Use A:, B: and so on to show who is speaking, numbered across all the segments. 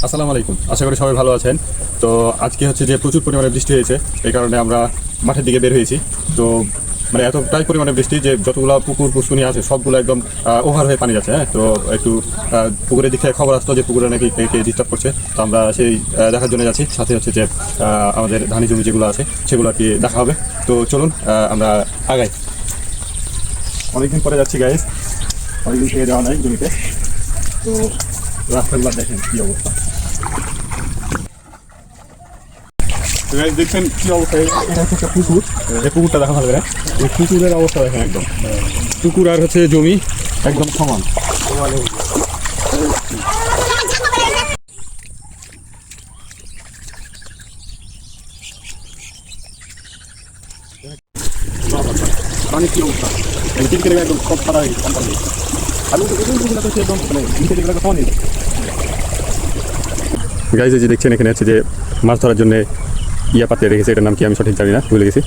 A: আসসালামু আলাইকুম, আশা করি সবাই ভালো আছেন। তো আজকে হচ্ছে যে প্রচুর পরিমাণে বৃষ্টি হয়েছে, এই কারণে আমরা মাঠের দিকে বের হয়েছি। তো মানে এতটাই পরিমাণে বৃষ্টি যে যতগুলো পুকুর পুষ্কুনি আছে সবগুলো একদম ওভার হয়ে পানি যাচ্ছে। হ্যাঁ, তো একটু পুকুরের দিক থেকে খবর আসতো যে পুকুরে নাকি কে ডিস্টার্ব করছে। তো আমরা সেই দেখার জন্য যাচ্ছি। সাথে হচ্ছে যে আমাদের ধানি জমি যেগুলো আছে সেগুলো আর কি দেখা হবে। তো চলুন আমরা আগাই। অনেকদিন পরে যাচ্ছি গাইজ, অনেকদিন থেকে যাওয়া নাই জমিতে। তো রাস্তাগুলো দেখেন কী অবস্থা। দেখছেন কি অবস্থা, এটা হচ্ছে একটা পুকুর। এই পুকুরটা দেখা ভালো, এই পুকুরের অবস্থা দেখেন একদম। পুকুর আর হচ্ছে জমি একদম সমান। পানি কি অবস্থা, একদম সব সারা হয়ে গেছে। আমি তো একদম মানে গাইজ যে দেখছেন এখানে হচ্ছে যে মাছ ধরার জন্য ইয়া পাতে রেখেছে, এটার নাম কি আমি সঠিক জানি না, ভুলে গেছি।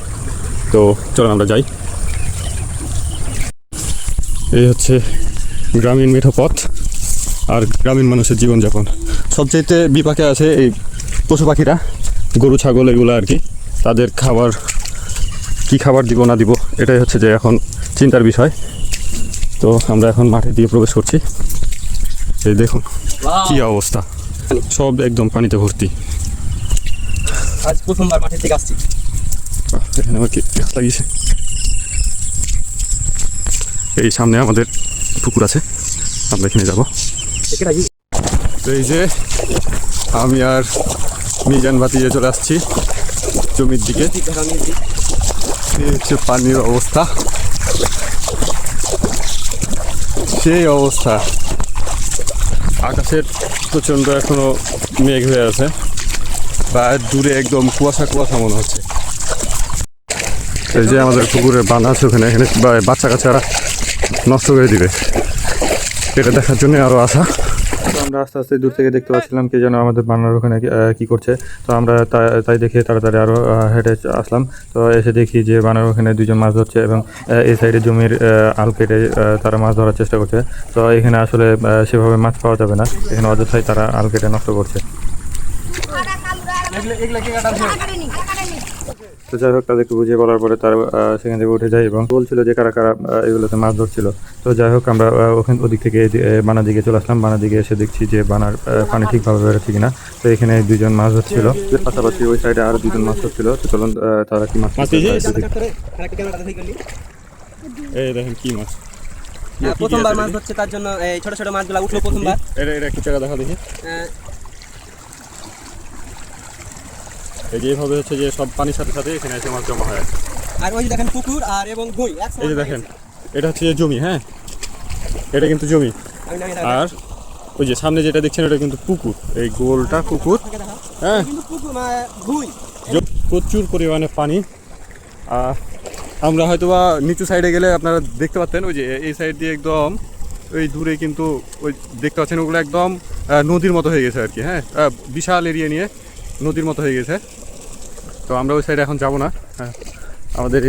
A: তো চলুন আমরা যাই। এই হচ্ছে গ্রামীণ মেঠো পথ আর গ্রামীণ মানুষের জীবনযাপন। সবচাইতে বিপাকে আছে এই পশু পাখিরা, গরু ছাগল এগুলো আর কি। তাদের খাবার কি খাবার দিব না দিব এটাই হচ্ছে যে এখন চিন্তার বিষয়। তো আমরা এখন মাঠে দিয়ে প্রবেশ করছি। এই দেখুন কি অবস্থা, সব একদম পানিতে ভর্তি।
B: আজ প্রথমবার মাঠের থেকে আসছি।
A: এখানে আমার কি লাগিয়েছে। এই সামনে আমাদের পুকুর আছে, আমরা এখানে যাবো। তো এই যে আমি আর মিজান বাতিয়ে চলে আসছি জমির দিকে। এই হচ্ছে পানির অবস্থা, সেই অবস্থা। আকাশের প্রচণ্ড এখনো মেঘ হয়ে আছে, প্রায় দূরে একদম কুয়াশা কুয়াশা মনে হচ্ছে। এই যে আমাদের পুকুরের বান আছে ওখানে, এখানে বাচ্চা কাচ্চারা নষ্ট করে দিবে, এটা দেখার জন্য আরও আসা। তো আমরা আস্তে আস্তে দূর থেকে দেখতে পাচ্ছিলাম কে যেন আমাদের বান্নার ওখানে কি করছে। তো আমরা তাই দেখে তাড়াতাড়ি আরও হেঁটে আসলাম। তো এসে দেখি যে বানার ওখানে দুজন মাছ ধরছে এবং এই সাইডে জমির আল কেটে তারা মাছ ধরার চেষ্টা করছে। তো এখানে আসলে সেভাবে মাছ পাওয়া যাবে না, এখানে অযথাই তারা আল কেটে নষ্ট করছে। তো যাই হোক, তাদেরকে বুঝিয়ে বলার পরে তারা সেখান থেকে উঠে যায় এবং বলছিল যে কারা কারা এগুলোতে মাছ ধরছিল। তো যাই হোক, আমরা ওদিক থেকে বানার দিকে চলে আসলাম। বানার দিকে এসে দেখছি যে বানার পানি ঠিকভাবে বেরোচ্ছে কিনা। তো এখানে দুজন মাছ ধরছিল, পাশাপাশি ওই সাইডে আরো দুজন মাছ ধরছিল। তো চলুন তারা কি মাছ, এই দেখেন কি মাছ।
B: প্রথমবার মাছ ধরছে, তার জন্য এই ছোট ছোট মাছগুলো উঠলো প্রথমবার।
A: এটা একটু জায়গা দেখা দেখি। এই যে এইভাবে হচ্ছে যে সব পানির সাথে সাথে এখানে এসে মাছ জমা হয়।
B: আর ওই যে দেখেন পুকুর আর এবং ভুঁই,
A: এই যে দেখেন এটা হচ্ছে যে জমি। হ্যাঁ, এটা কিন্তু জমি। আর ওই যে সামনে যেটা দেখছেন এটা কিন্তু পুকুর, এই গোলটা পুকুর। হ্যাঁ, প্রচুর পরিমাণে পানি। আমরা হয়তো বা নিচু সাইডে গেলে আপনারা দেখতে পাচ্ছেন, ওই যে এই সাইড দিয়ে একদম ওই দূরে কিন্তু ওই দেখতে পাচ্ছেন ওগুলো একদম নদীর মতো হয়ে গেছে আর কি। হ্যাঁ, বিশাল এরিয়া নিয়ে নদীর মতো হয়ে গেছে। তো আমরা ওই সাইডে এখন যাব না। হ্যাঁ, আমাদের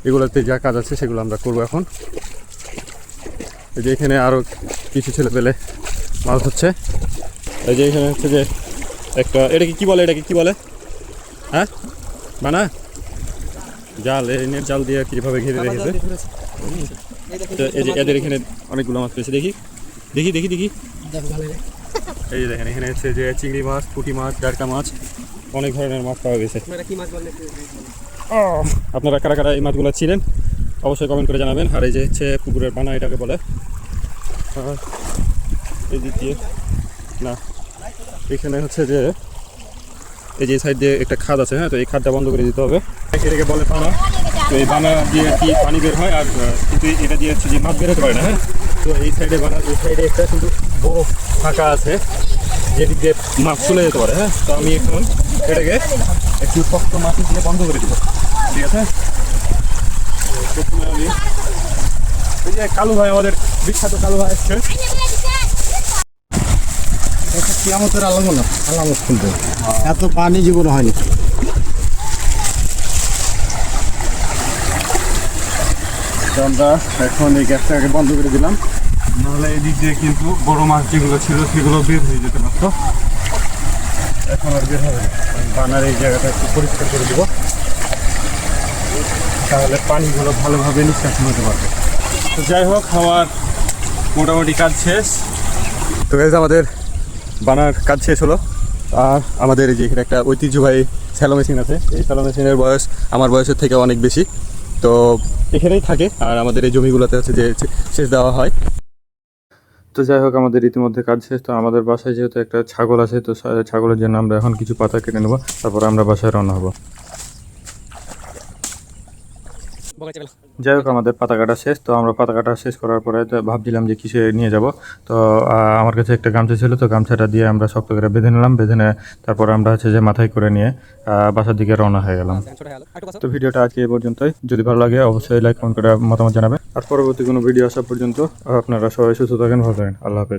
A: এগুলোতে যা কাজ আছে সেগুলো আমরা করবো এখন। এই যে এখানে আরও কিছু ছেলে পেলে মাছ ধরছে। এই যে এখানে হচ্ছে যে একটা, এটাকে কি বলে, এটাকে কি বলে? হ্যাঁ, বানা জাল, নেট জাল দিয়ে কীভাবে ঘিরে রেখেছে। তো এই যে এদের এখানে অনেকগুলো মাছ পেয়েছে। দেখি দেখি দেখি দেখি এই যে দেখেন এখানে হচ্ছে যে চিংড়ি মাছ, পুঁটি মাছ, ডারকা মাছ, অনেক ধরনের মাছ পাওয়া গেছে। আপনারা কারা কারা এই মাছগুলো ছিলেন অবশ্যই কমেন্ট করে জানাবেন। আর এই যে হচ্ছে পুকুরের বানা, এটাকে বলে। এই দিক দিয়ে না, এখানে হচ্ছে যে এই যে সাইড দিয়ে একটা খাদ আছে। হ্যাঁ, তো এই খাদটা বন্ধ করে দিতে হবে। এটাকে বলে বানা। তো এই বানা দিয়ে কি পানি বের হয়, আর কিন্তু এটা দিয়ে হচ্ছে যে মাছ বের হতে পারে না। হ্যাঁ, তো এই সাইডে বানা, এই সাইডে একটা কিন্তু বড় ফাঁকা আছে যেদিক দিয়ে মাছ চলে যেতে পারে। হ্যাঁ, তো আমি এখন এটাকে একটু শক্ত মাছ দিয়ে বন্ধ করে দিব। ঠিক আছে, প্রথমে আমি এই যে কালু ভাই, আমাদের বিখ্যাত কালু ভাই আসছে।
C: কিয়ামতের আলামত খুলতে এত পানি জীবন হয়নি।
A: আমরা এখন এই গ্যাসটাকে বন্ধ করে দিলাম, নাহলে এই দিক দিয়ে কিন্তু বড় মাছ যেগুলো ছিল সেগুলো বের হয়ে যেতে পারতো।
C: এখন আর বের হবে না। আমি বানার এই জায়গাটা একটু পরিষ্কার করে দেবো, তাহলে পানিগুলো ভালোভাবে নিষ্কাশন হতে পারবে। তো যাই হোক, আমার মোটামুটি কাজ শেষ।
A: তো গাইজ আমাদের বানার কাজ শেষ হলো। আর আমাদের এই যে এখানে একটা ঐতিহ্যবাহী স্যালো মেশিন আছে। এই স্যালো মেশিনের বয়স আমার বয়সের থেকে অনেক বেশি, তো এখানেই থাকে। আর আমাদের এই জমিগুলোতে হচ্ছে যে সেচ দেওয়া হয়। তো যাই হোক, আমাদের ইতিমধ্যে কাজ শেষ। তো আমাদের বাসায় যেহেতু একটা ছাগল আছে, তো ছাগলের জন্য আমরা এখন কিছু পাতা কেটে নেবো, তারপর আমরা বাসায় রওনা হবো। যাই হোক, আমাদের পাতা কাটা শেষ। তো আমরা পাতা কাটা শেষ করার পরে তো ভাবছিলাম যে কিসে নিয়ে যাব। তো আমার কাছে একটা গামছা ছিল, তো গামছাটা দিয়ে আমরা শক্ত করে বেঁধে নিলাম। বেঁধে নিয়ে তারপর আমরা হচ্ছে যে মাথায় করে নিয়ে বাসার দিকে রওনা হয়ে গেলাম। তো ভিডিওটা আজকে এই পর্যন্তই। যদি ভালো লাগে অবশ্যই লাইক কমেন্ট করে মতামত জানাবেন। আর পরবর্তী কোনো ভিডিও আসা পর্যন্ত আপনারা সবাই সুস্থ থাকেন, ভালো থাকেন। আল্লাহ হাফেজ।